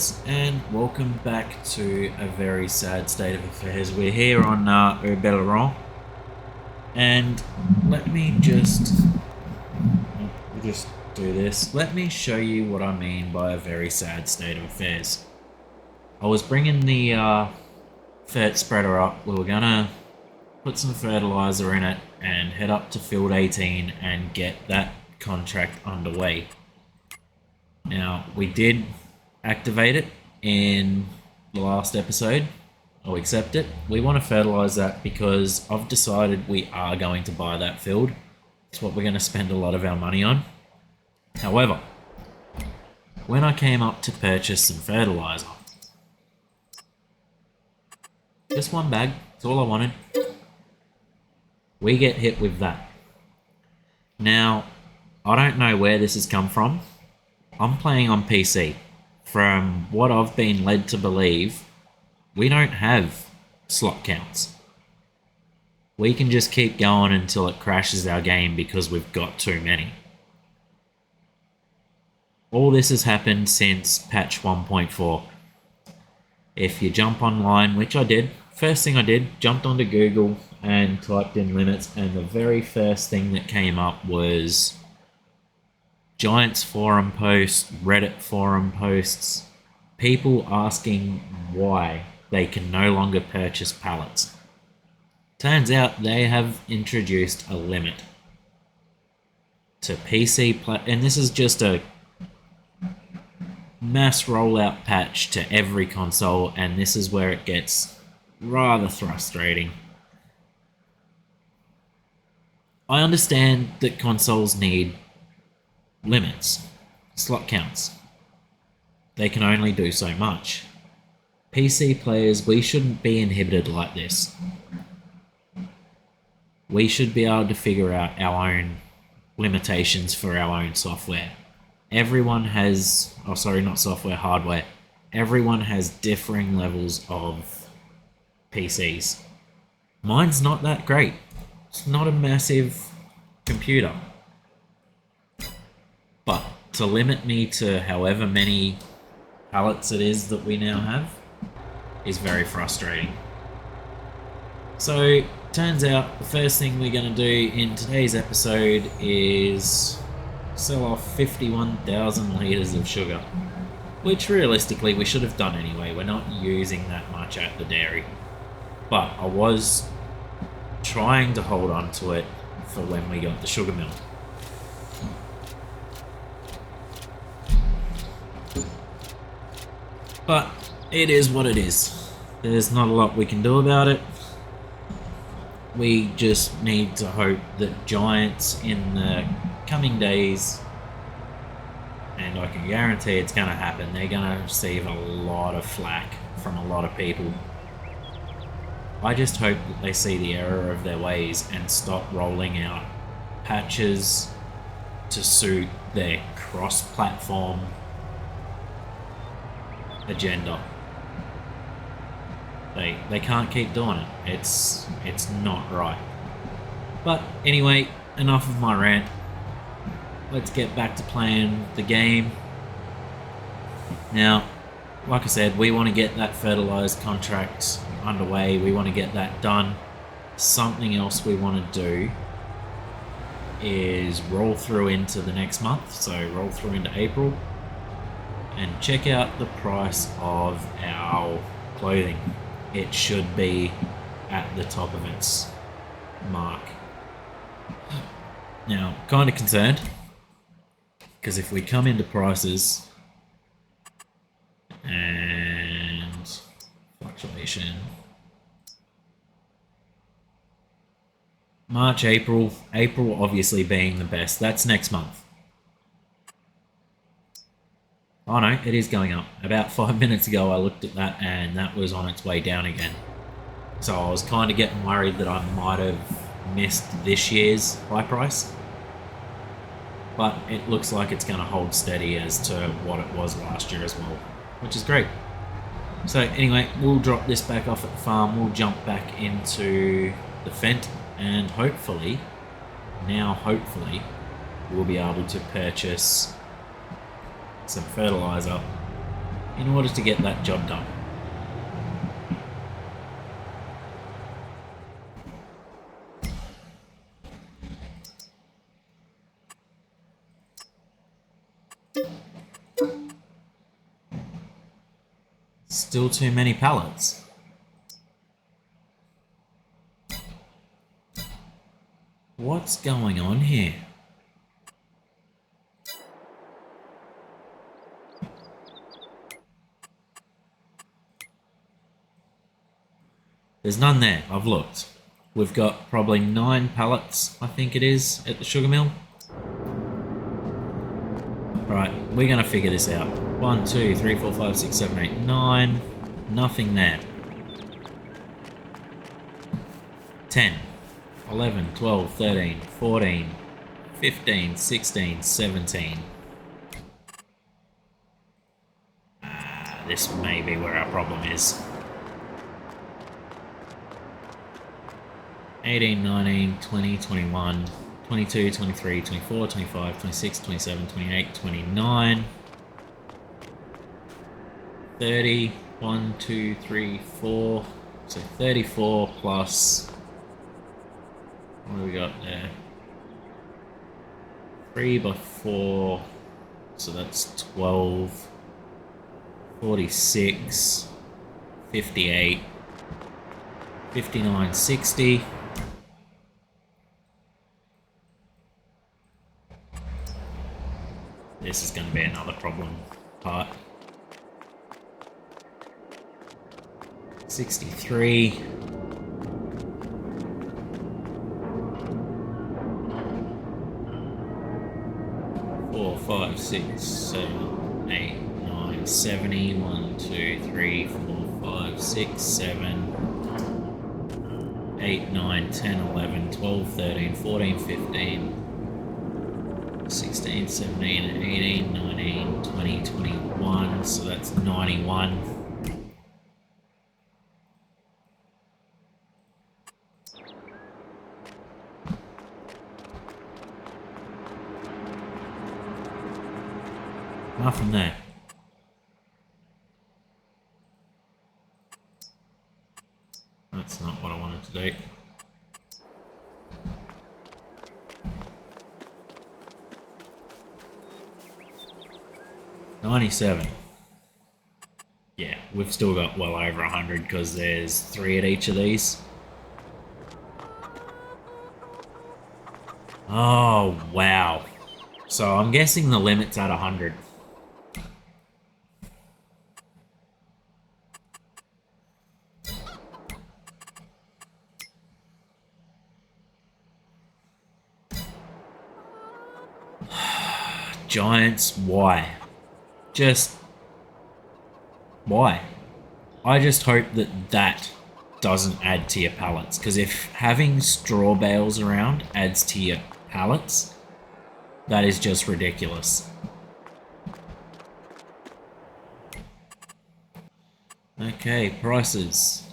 guys, and welcome back to a very sad state of affairs. We're here on Haut Beyleron, and let me just do this. Let me show you what I mean by a very sad state of affairs. I was bringing the fert spreader up. We were gonna put some fertilizer in it and head up to field 18 and get that contract underway. Now, we did activate it in the last episode. I'll accept it. We want to fertilize that because I've decided we are going to buy that field. It's what we're going to spend a lot of our money on. However, when I came up to purchase some fertilizer, just one bag, that's all I wanted, we get hit with that. Now, I don't know where this has come from. I'm playing on PC. From what I've been led to believe, we don't have slot counts. We can just keep going until it crashes our game because we've got too many. All this has happened since patch 1.4. If you jump online, which I did, first thing I did, jumped onto Google and typed in limits, and the very first thing that came up was Giants forum posts, Reddit forum posts, people asking why they can no longer purchase pallets. Turns out they have introduced a limit to PC, and this is just a mass rollout patch to every console, and this is where it gets rather frustrating. I understand that consoles need limits, slot counts. They can only do so much. PC players, we shouldn't be inhibited like this. We should be able to figure out our own limitations for our own software. Everyone has, not software, hardware. Everyone has differing levels of PCs. Mine's not that great. It's not a massive computer. But to limit me to however many pallets it is that we now have is very frustrating. So, turns out the first thing we're going to do in today's episode is sell off 51,000 litres of sugar, which realistically we should have done anyway. We're not using that much at the dairy. But I was trying to hold on to it for when we got the sugar mill. But it is what it is. There's not a lot we can do about it. We just need to hope that Giants in the coming days, and I can guarantee it's going to happen, they're going to receive a lot of flack from a lot of people. I just hope that they see the error of their ways and stop rolling out patches to suit their cross-platform agenda. They can't keep doing it. It's not right. But anyway, enough of my rant. Let's get back to playing the game. Now, like I said, we want to get that fertilized contract underway. We want to get that done. Something else we want to do is roll through into the next month. So roll through into April and check out the price of our clothing. It should be at the top of its mark. Now, kind of concerned, because if we come into prices and fluctuation, March, April obviously being the best, that's next month. Oh no, it is going up. About 5 minutes ago I looked at that and that was on its way down again. So I was kind of getting worried that I might have missed this year's high price. But it looks like it's going to hold steady as to what it was last year as well, which is great. So anyway, we'll drop this back off at the farm. We'll jump back into the Fent and hopefully, we'll be able to purchase some fertilizer in order to get that job done. Still too many pallets. What's going on here? There's none there, I've looked. We've got probably 9 pallets, I think it is, at the sugar mill. Right, we're gonna figure this out. 1, 2, 3, 4, 5, 6, 7, 8, 9. Nothing there. 10, 11, 12, 13, 14, 15, 16, 17. This may be where our problem is. 18, 19, 20, 21, 22, 23, 24, 25, 26, 27, 28, 29, 30, 1, 2, 3, 4. So 34 plus... what do we got there? 3 by 4, so that's 12, 46, 58, 59, 60. This is going to be another problem part. 63. 4, 5, 6, 7, 8, 9, 70. 1, 2, 3, 4, 5, 6, 7, 8, 9, 10, 11, 12, 13, 14, 15, 16, 17, 18, 19, 20, 21. So that's 91. Nothing there. That's not what I wanted to do. $97. Yeah, we've still got well over 100 because there's 3 at each of these. Oh, wow. So I'm guessing the limit's at 100. Giants, why? Just... why? I just hope that that doesn't add to your pallets, because if having straw bales around adds to your pallets, that is just ridiculous. Okay, prices.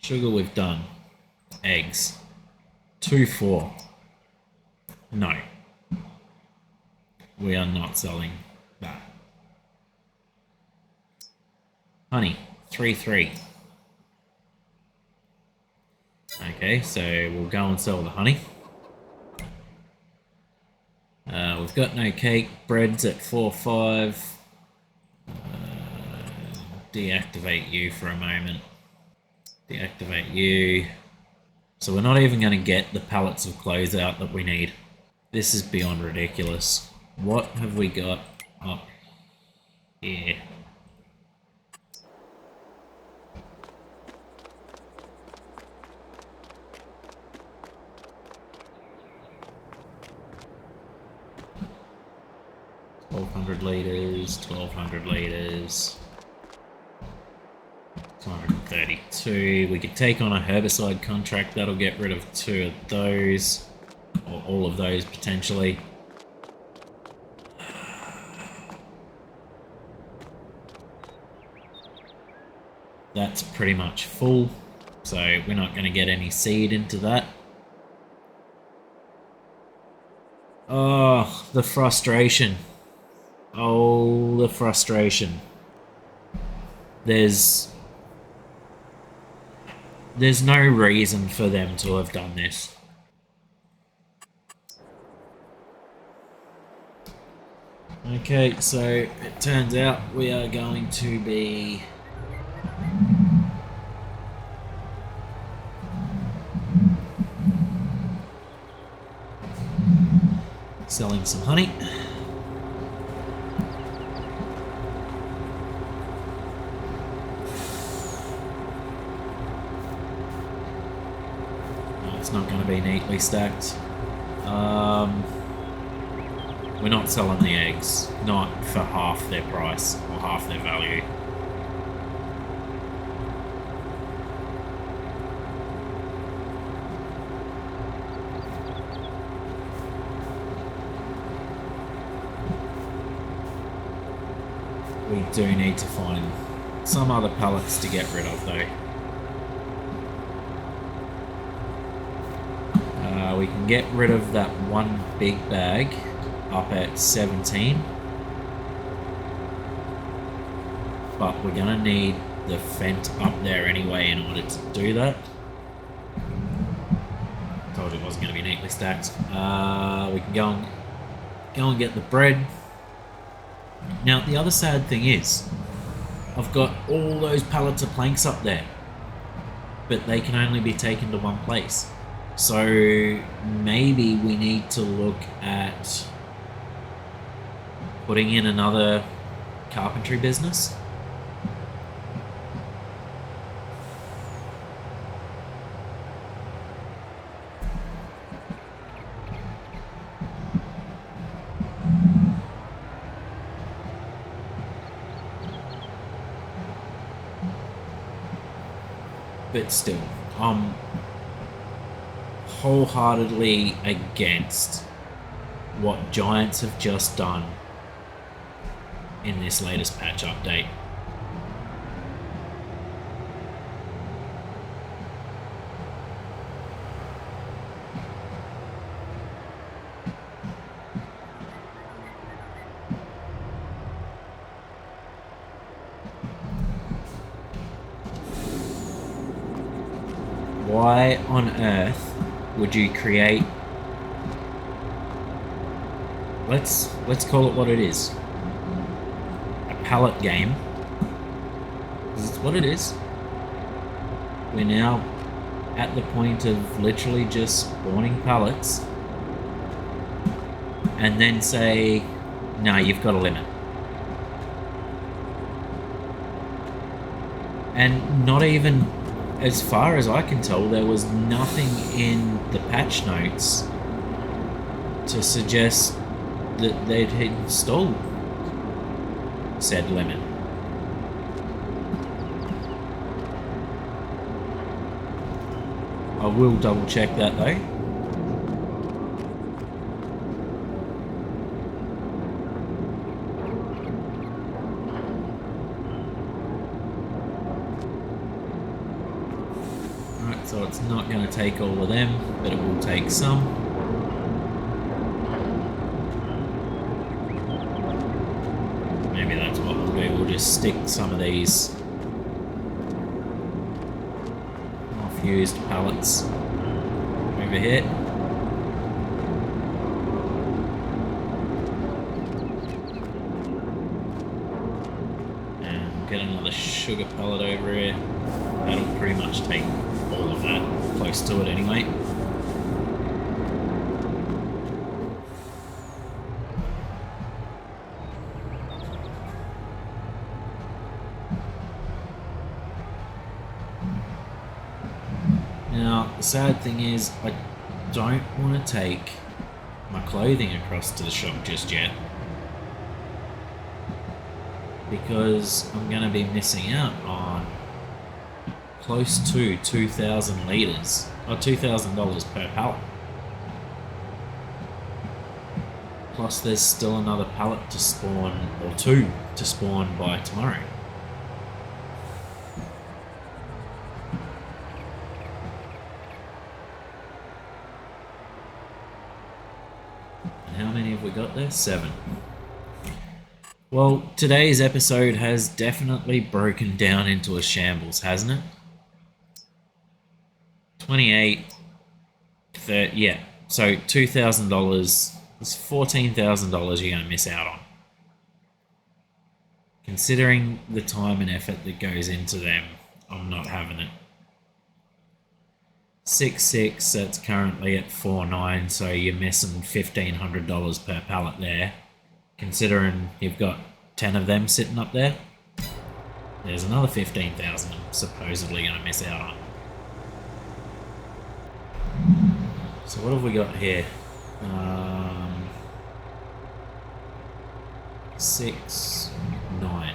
Sugar we've done. Eggs. 2.4. No. We are not selling that. Honey, 3.3. Okay, so we'll go and sell the honey. We've got no cake. Bread's at 4.5. Deactivate you for a moment. Deactivate you. So we're not even going to get the pallets of clothes out that we need. This is beyond ridiculous. What have we got up here? Litres, 1200 litres, 232. We could take on a herbicide contract, that'll get rid of 2 of those, or all of those potentially. That's pretty much full, so we're not going to get any seed into that. Oh, the frustration. Oh, the frustration. there's no reason for them to have done this. Okay, so it turns out we are going to be selling some honey. It's not going to be neatly stacked. We're not selling the eggs, not for half their price or half their value. We do need to find some other pallets to get rid of though. We can get rid of that one big bag up at 17, but we're going to need the Fent up there anyway in order to do that. Told you it wasn't going to be neatly stacked. We can go and get the bread. Now the other sad thing is I've got all those pallets of planks up there, but they can only be taken to one place. So maybe we need to look at putting in another carpentry business. But still, I'm wholeheartedly against what Giants have just done in this latest patch update. Why on earth would you create, let's call it what it is, a pallet game? Because it's what it is. We're now at the point of literally just spawning pallets and then say, no, you've got a limit. And not even, as far as I can tell, there was nothing in the patch notes to suggest that they'd installed said limit. I will double check that though. So it's not going to take all of them, but it will take some. Maybe that's what we'll do. We'll just stick some of these off-used pallets over here. And get another sugar pallet over here. That'll pretty much take all of that, close to it anyway. Now, the sad thing is, I don't want to take my clothing across to the shop just yet, because I'm going to be missing out on close to 2,000 litres, or $2,000 per pallet. Plus there's still another pallet to spawn, or two to spawn by tomorrow. And how many have we got there? 7. Well, today's episode has definitely broken down into a shambles, hasn't it? 28, 30, yeah. So $2,000, it's $14,000 you're going to miss out on. Considering the time and effort that goes into them, I'm not having it. 6.6, that's currently at 4.9, so you're missing $1,500 per pallet there. Considering you've got 10 of them sitting up there, there's another 15,000 I'm supposedly going to miss out on. So what have we got here? 6, 9.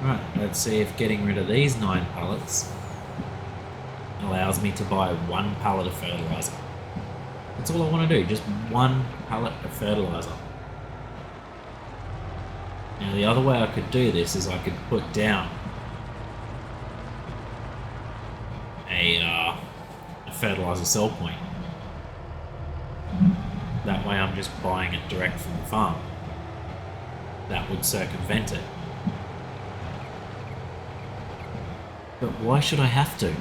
Right, let's see if getting rid of these 9 pallets allows me to buy 1 pallet of fertilizer. That's all I want to do, just 1 pallet of fertilizer. Now the other way I could do this is I could put down a fertilizer sell point. That way I'm just buying it direct from the farm. That would circumvent it. But why should I have to?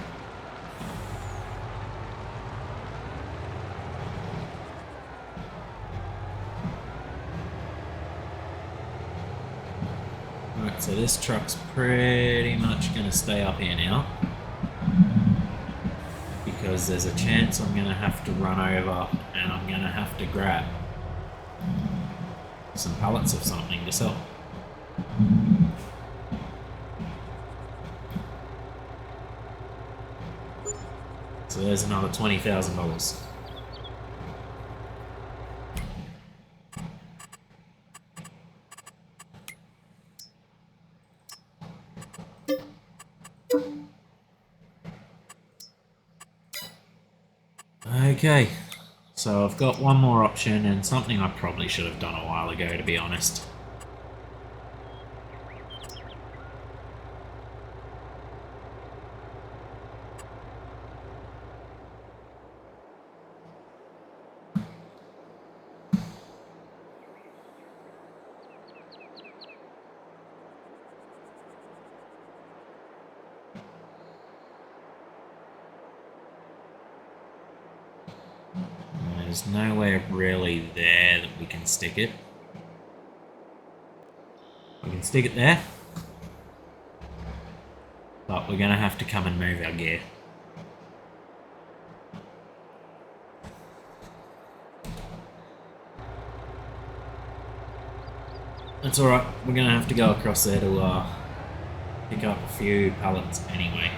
Right, so this truck's pretty much going to stay up here now. Because there's a chance I'm going to have to run over and I'm going to have to grab some pallets of something to sell. So there's another $20,000. Okay, so I've got one more option and something I probably should have done a while ago, to be honest. There's nowhere really there that we can stick it. We can stick it there, but we're going to have to come and move our gear. That's alright, we're going to have to go across there to pick up a few pallets anyway.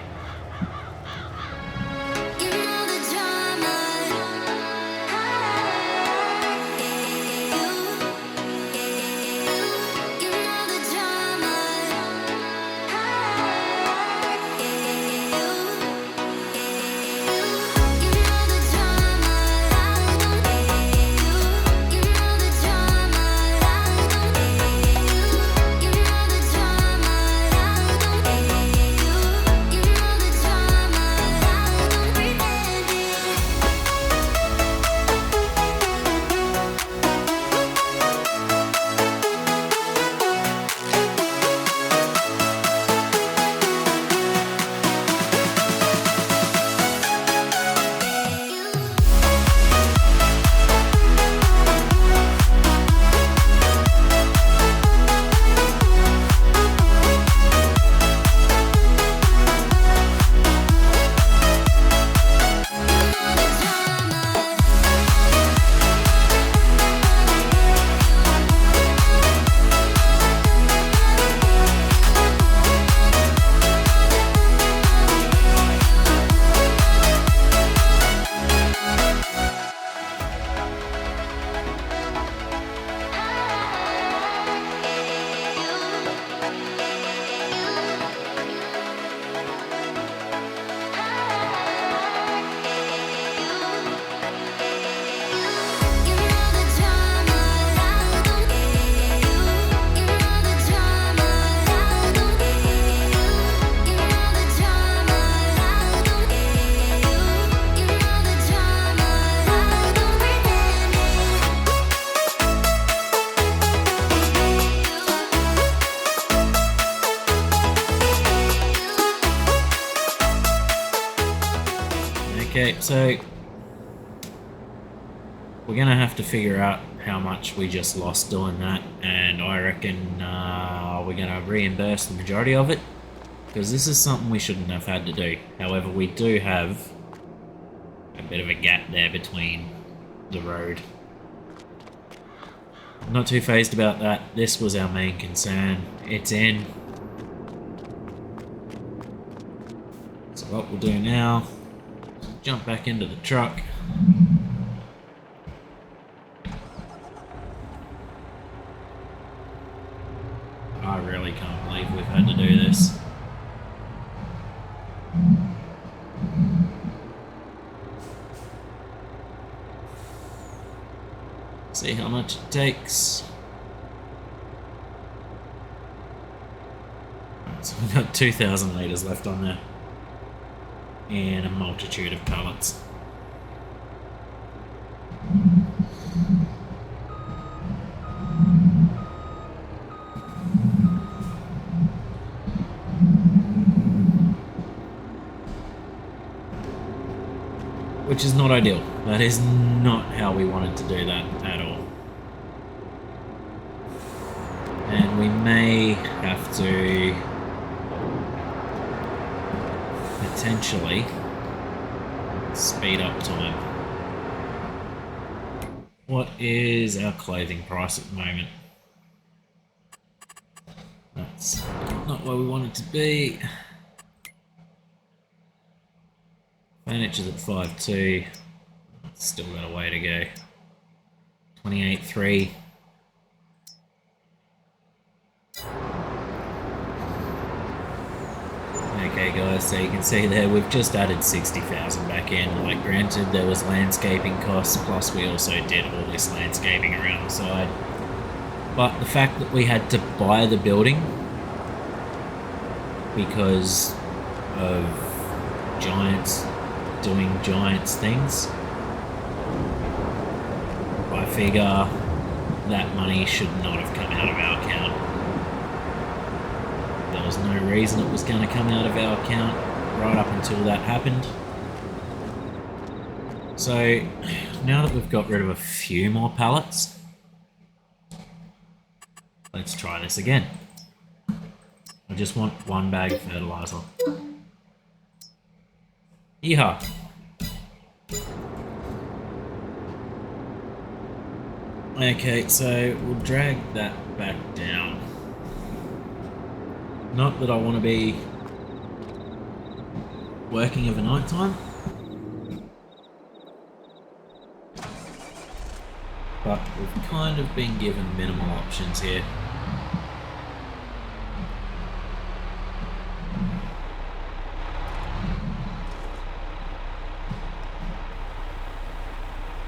Okay, so we're gonna have to figure out how much we just lost doing that, and I reckon we're gonna reimburse the majority of it, because this is something we shouldn't have had to do. However, we do have a bit of a gap there between the road. I'm not too phased about that. This was our main concern. It's in. So what we'll do now is jump back into the truck. I really can't believe we've had to do this. See how much it takes. So we've got 2,000 litres left on there. And a multitude of pallets. Which is not ideal. That is not how we wanted to do that at all. And we may have to potentially speed up time. What is our clothing price at the moment? That's not where we want it to be. Furniture's at 5.2. Still got a way to go. 28.3. Okay guys, so you can see there we've just added 60,000 back in. Like, granted there was landscaping costs, plus we also did all this landscaping around the side. But the fact that we had to buy the building because of giants doing giants things, I figure that money should not have come out of our account. There was no reason it was going to come out of our account right up until that happened. So now that we've got rid of a few more pallets, let's try this again. I just want one bag of fertilizer. Yeehaw! Okay, so we'll drag that back down. Not that I want to be working of a night time, but we've kind of been given minimal options here.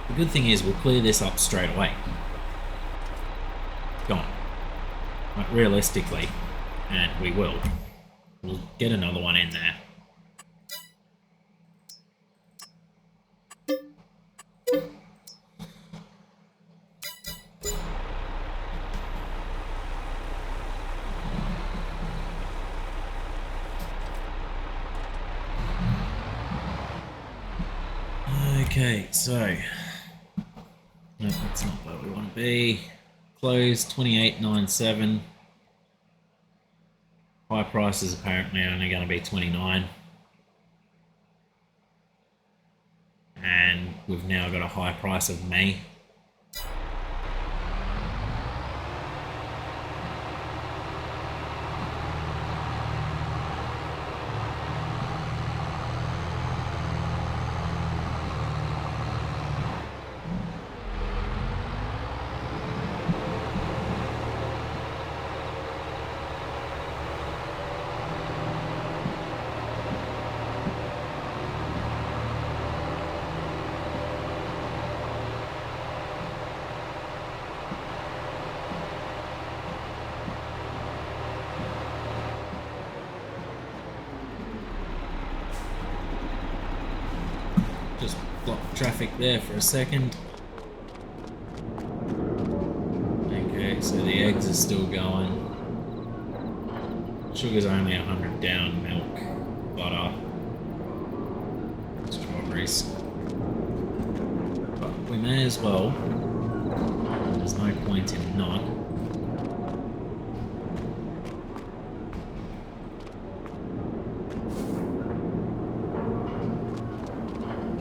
The good thing is we'll clear this up straight away. Gone. Like, realistically, and we will. We'll get another one in there. Okay, so no, that's not where we want to be. Close 28.97. High price is apparently only going to be 29. And we've now got a high price of May. Just block traffic there for a second. Okay, so the eggs are still going. Sugar's only 100 down, milk, butter, strawberries. risk. But we may as well. There's no point in not.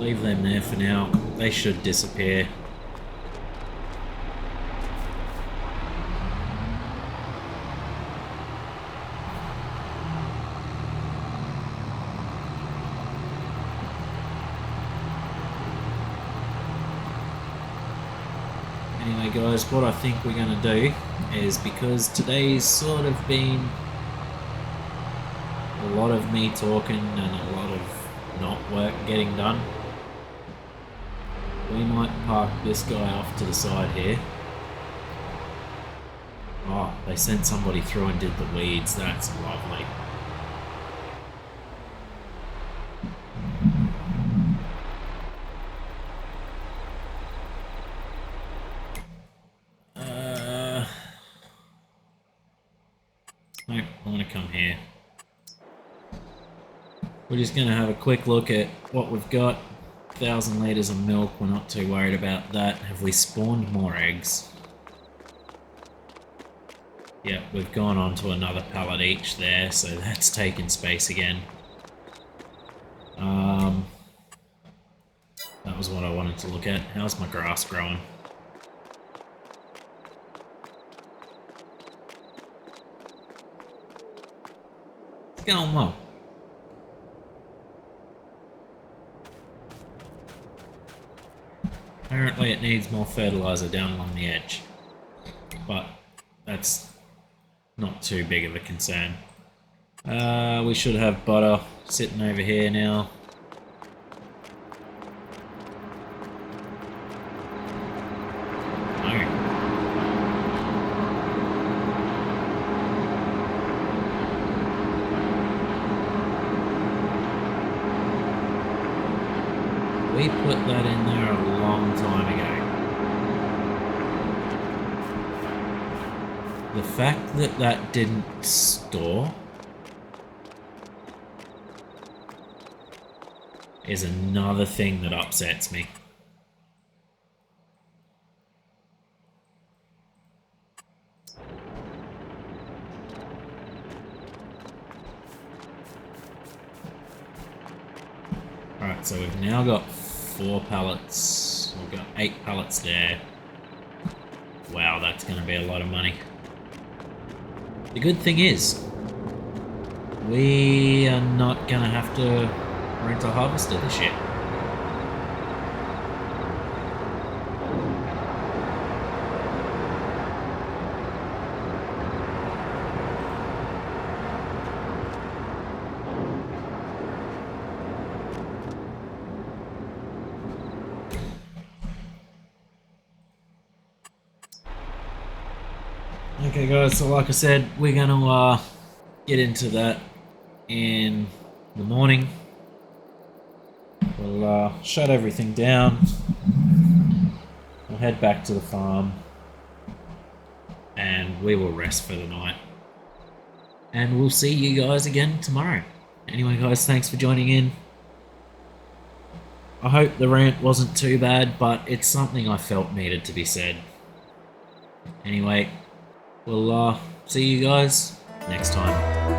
Leave them there for now. They should disappear. Anyway guys, what I think we're going to do is, because today's sort of been a lot of me talking and a lot of not work getting done, we might park this guy off to the side here. Oh, they sent somebody through and did the weeds. That's lovely. Nope, I want to come here. We're just going to have a quick look at what we've got. 1,000 litres of milk, we're not too worried about that. Have we spawned more eggs? Yep, we've gone on to another pallet each there, so that's taken space again. That was what I wanted to look at. How's my grass growing? It's going well. Apparently it needs more fertilizer down along the edge, but that's not too big of a concern. We should have butter sitting over here now. No. We put that in there a long time ago. The fact that that didn't store is another thing that upsets me. Alright, so we've now got 4 pallets. We've got 8 pallets there. Wow, that's going to be a lot of money. The good thing is, we are not going to have to rent a harvester this year. Okay guys, so like I said, we're going to get into that in the morning. We'll shut everything down. We'll head back to the farm and we will rest for the night. And we'll see you guys again tomorrow. Anyway guys, thanks for joining in. I hope the rant wasn't too bad, but it's something I felt needed to be said. Anyway, we'll see you guys next time.